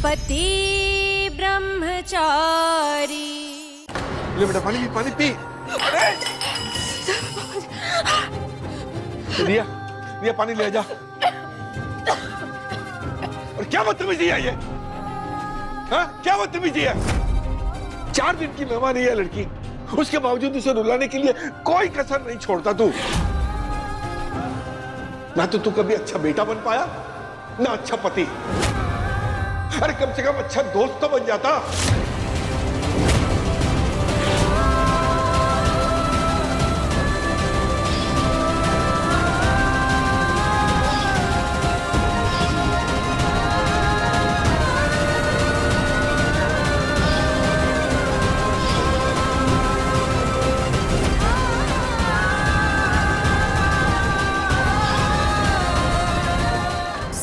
पति ब्रह्मचारी। ले बेटा पानी पी, पानी पी। अरे रिया, रिया पानी ले जा। और क्या बदतमीजी है ये? हाँ, क्या बदतमीजी है? 4 दिन की मेहमान है ये लड़की, उसके बावजूद उसे रुलाने के लिए कोई कसर नहीं छोड़ता तू। ना तो तू कभी अच्छा बेटा बन पाया, ना अच्छा पति। अरे कम से कम अच्छा दोस्त तो बन जाता।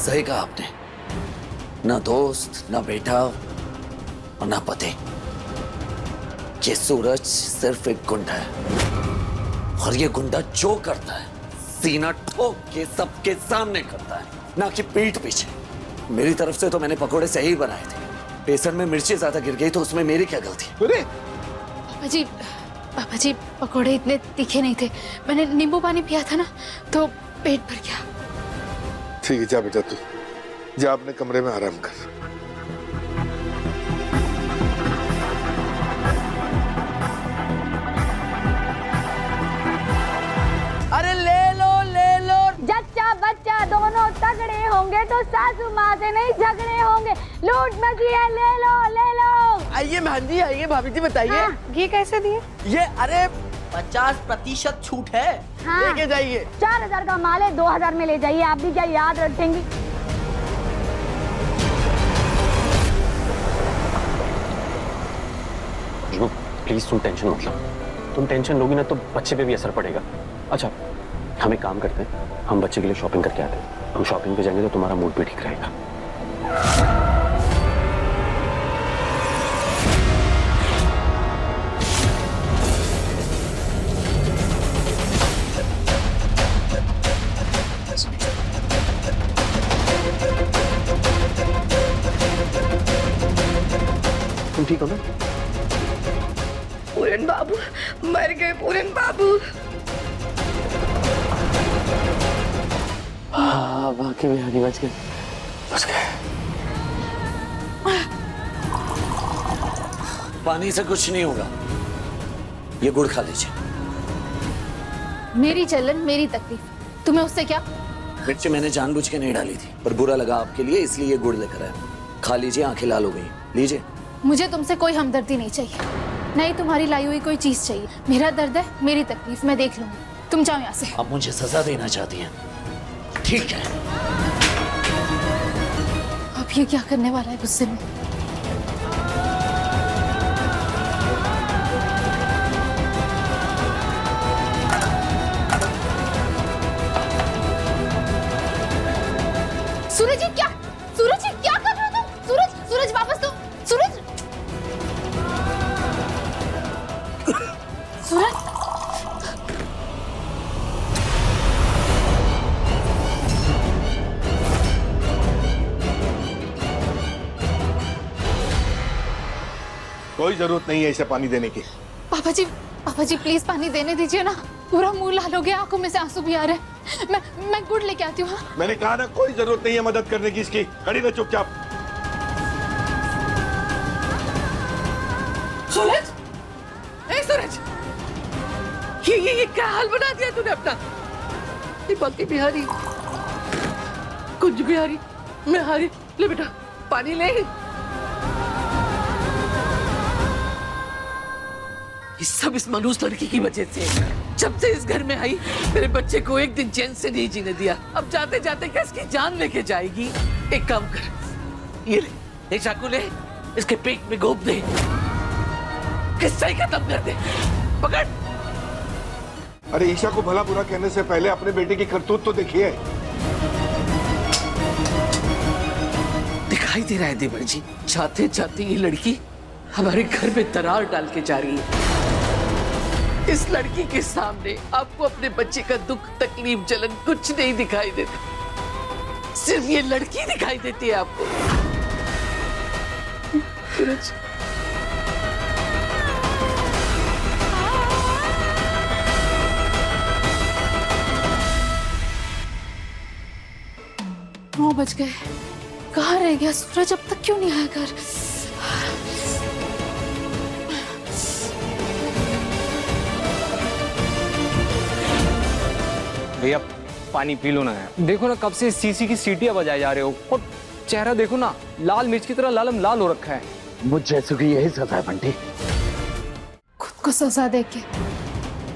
सही कहा आपने, ना दोस्त, ना बेटा और ना पति। ये सूरज सिर्फ एक गुंडा है, और ये गुंडा जो करता है सीना ठोक के सबके सामने करता है, ना कि पीठ पीछे। मेरी तरफ से तो मैंने पकोड़े सही ही बनाए थे, बेसन में मिर्ची ज्यादा गिर गई तो उसमें मेरी क्या गलती? अरे पापा जी पकोड़े इतने तीखे नहीं थे, मैंने नींबू पानी पिया था ना तो पेट भर गया। ठीक है, जा बेटा तू जा अपने कमरे में आराम कर। अरे ले लो जच्चा बच्चा दोनों तगड़े होंगे तो सासू माँ से नहीं झगड़े होंगे। लूट मची है, ले लो। आइए बहन जी, आइए भाभी जी बताइए। हाँ, ये कैसे दिए? ये अरे 50% छूट है। हाँ। लेके जाइए। 4000 का माल है, 2000 में ले जाइए। आप भी क्या याद रखेंगी? प्लीज तुम टेंशन मत लो। तुम टेंशन लोगी ना तो बच्चे पे भी असर पड़ेगा। अच्छा, हम एक काम करते हैं, हम बच्चे के लिए शॉपिंग करके आते हैं। हम शॉपिंग पे जाएंगे तो तुम्हारा मूड भी ठीक रहेगा। तुम ठीक हो ना? पूरन बाबू मर गए। पूरन बाबू हाँ, बाकी भी आगे बच गए। पानी से कुछ नहीं होगा, ये गुड़ खा लीजिए। मेरी जलन मेरी तकलीफ, तुम्हें उससे क्या? मिर्ची मैंने जानबूझ के नहीं डाली थी, पर बुरा लगा आपके लिए इसलिए ये गुड़ लेकर आया। खा लीजिए, आंखें लाल हो गई। लीजिए। मुझे तुमसे कोई हमदर्दी नहीं चाहिए, नहीं तुम्हारी लाई हुई कोई चीज चाहिए। मेरा दर्द है, मेरी तकलीफ, मैं देख लूंगी। तुम जाओ यहाँ से। आप मुझे सजा देना चाहती हैं? ठीक है। अब ये क्या करने वाला है गुस्से में? सूरज जी क्या? सूरज जी क्या कर रहे हो तुम? सूरज, सूरज वापस तो, सूरज, सूरज। कोई जरूरत नहीं है इसे पानी देने की। पापा जी प्लीज पानी देने दीजिए ना, पूरा मुंह लाल हो गया, आंखों में से आंसू भी आ रहे हैं। मैं गुड़ लेके आती हूँ। हाँ? मैंने कहा ना, कोई जरूरत नहीं है मदद करने की इसकी। खड़ी रह चुपचाप। सूरज, ए सूरज, ये क्या हाल बना दिया तूने अपना? ये बंकी बिहारी, कुंज बिहारी, मैं हारी। ले बेटा पानी ले। ये सब इस मनोज लड़की की वजह से। जब से इस घर में आई मेरे बच्चे को एक दिन चैन से नहीं जीने दिया। अब जाते जाते क्या इसकी जान लेके जाएगी? एक काम कर, ये ले, एक चाकू ले, इसके पेट में घोंप दे, हिस्सा ही खत्म कर दे। पकड़। अरे ईशा को भला बुरा कहने से पहले अपने बेटे की करतूत तो देखिए। दिखाई दे रहा है देवर जी, जाते जाते ये लड़की हमारे घर में दरार डाल के जा रही है। इस लड़की के सामने आपको अपने बच्चे का दुख, तकलीफ, जलन कुछ नहीं दिखाई देता, सिर्फ ये लड़की दिखाई देती है आपको। सूरज नौ बज गए, कहाँ रह गया सूरज? अब तक क्यों नहीं आया घर? भैया पानी पी लो ना यार। देखो ना कब से सीसी की सीटियां बजाए जा रहे हो और चेहरा देखो ना, लाल मिर्च की तरह लालम लाल हो रखा है। मुझ जैसों की यही सजा है बंटी। खुद को सजा देके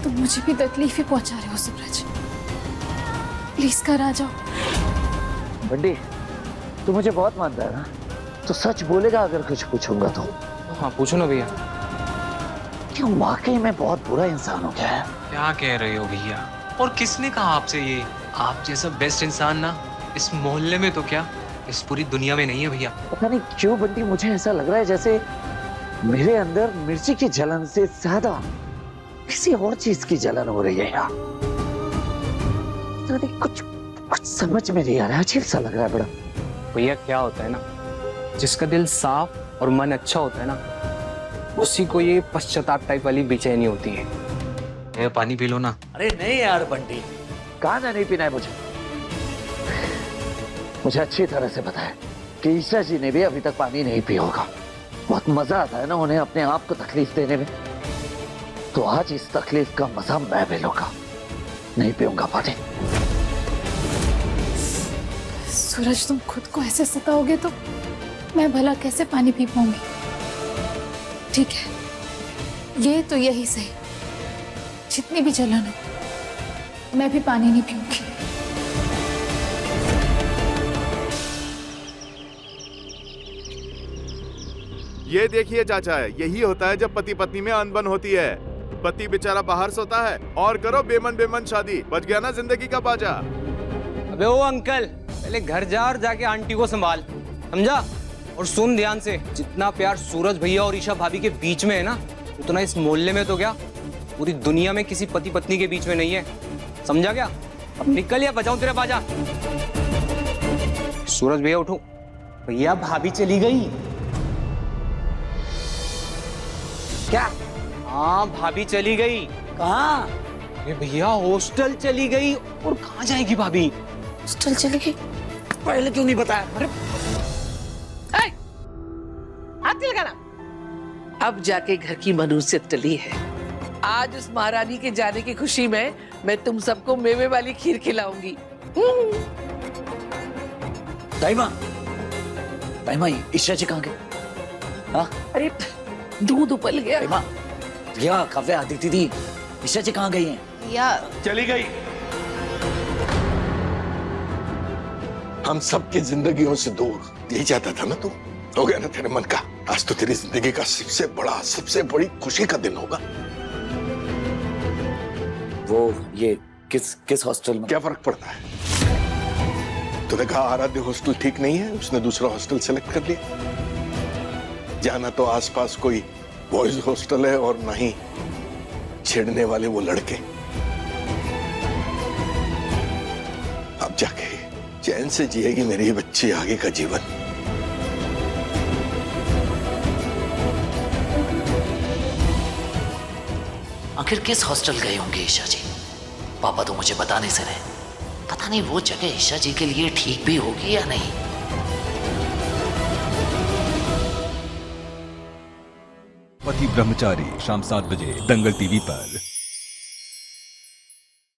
तुम मुझे भी तकलीफ ही पहुंचा रहे हो सूरज। प्लीज घर आ जाओ। बंटी तू मुझे बहुत मानता है ना, तो सच बोलेगा अगर कुछ पूछूंगा तो? हाँ पूछो ना भैया। क्यों वाकई में बहुत बुरा इंसान हो गया है? क्या कह रहे हो भैया? और किसने कहा आपसे ये? आप जैसा बेस्ट इंसान ना इस मोहल्ले में तो क्या इस पूरी दुनिया में नहीं है भैया। पता नहीं क्यों बंटी मुझे ऐसा लग रहा है जैसे मेरे अंदर मिर्ची की जलन से ज्यादा किसी और चीज की जलन हो रही है यार। पता नहीं कुछ समझ में नहीं आ रहा है, अजीब सा लग रहा है बड़ा। भैया क्या होता है ना, जिसका दिल साफ और मन अच्छा होता है ना, उसी को ये पश्चाताप टाइप वाली बेचैनी होती है। भैया पानी पी लो ना। अरे नहीं यार बंटी, कहाँ ना नहीं पीना है मुझे। मुझे अच्छी तरह से पता है कि ईशा जी ने भी अभी तक पानी नहीं पिया होगा। बहुत मजा आता है ना उन्हें अपने आप को तकलीफ देने में, तो आज इस तकलीफ का मजा मैं भी लूंगा। नहीं पीऊंगा पानी। सूरज तुम खुद को ऐसे सताओगे तो मैं भला कैसे पानी पी पाऊंगी? ठीक है, ये तो यही सही, जितनी भी जलन हो मैं भी पानी नहीं पीऊंगी। ये देखिए चाचा, यही होता है जब पति पत्नी में अनबन होती है। पति बेचारा बाहर सोता है और करो बेमन बेमन शादी, बच गया ना जिंदगी का बाजा। अबे ओ अंकल, पहले घर जा और जाके आंटी को संभाल, समझा? और सुन ध्यान से, जितना प्यार सूरज भैया और ईशा भाभी के बीच में है ना, उतना इस मोहल्ले में तो क्या पूरी दुनिया में किसी पति पत्नी के बीच में नहीं है, समझा क्या? अब निकल या बजाऊं तेरा बाजा। सूरज भैया उठो। भैया भाभी चली गई। क्या? हाँ भाभी चली गई। कहाँ? अरे भैया हॉस्टल चली गई। और कहाँ जाएगी भाभी? हॉस्टल चली गई? पहले क्यों नहीं बताया? अरे हाथ लगाना। अब जाके घर की मनुष्यत टली है। आज उस महारानी के जाने की खुशी में मैं तुम सबको मेवे वाली खीर खिलाऊंगी। दाइमा, दाइमा ईशा जी कहाँ गए? हाँ? अरे दूध उबल गया। दाइमा, भैया काव्य आदिति दी, ईशा जी कहाँ गई हैं? या चली गई। हम सबकी जिंदगियों से दूर, यही चाहता था ना तू? हो गया ना तेरे मन का? आज तो तेरी जिंदगी का सबसे बड़ी खुशी का दिन होगा। वो ये किस हॉस्टल में? क्या फर्क पड़ता है? तूने कहा आराध्य हॉस्टल ठीक नहीं है, उसने दूसरा हॉस्टल सेलेक्ट कर लिया। जाना तो आसपास कोई बॉयज हॉस्टल है और ना ही छेड़ने वाले वो लड़के। अब जाके चैन से जिएगी मेरी बच्ची आगे का जीवन। आखिर किस हॉस्टल गए होंगे ईशा जी? पापा तो मुझे बताने से रहे। पता नहीं वो जगह ईशा जी के लिए ठीक भी होगी या नहीं। पति ब्रह्मचारी शाम 7 बजे दंगल टीवी पर।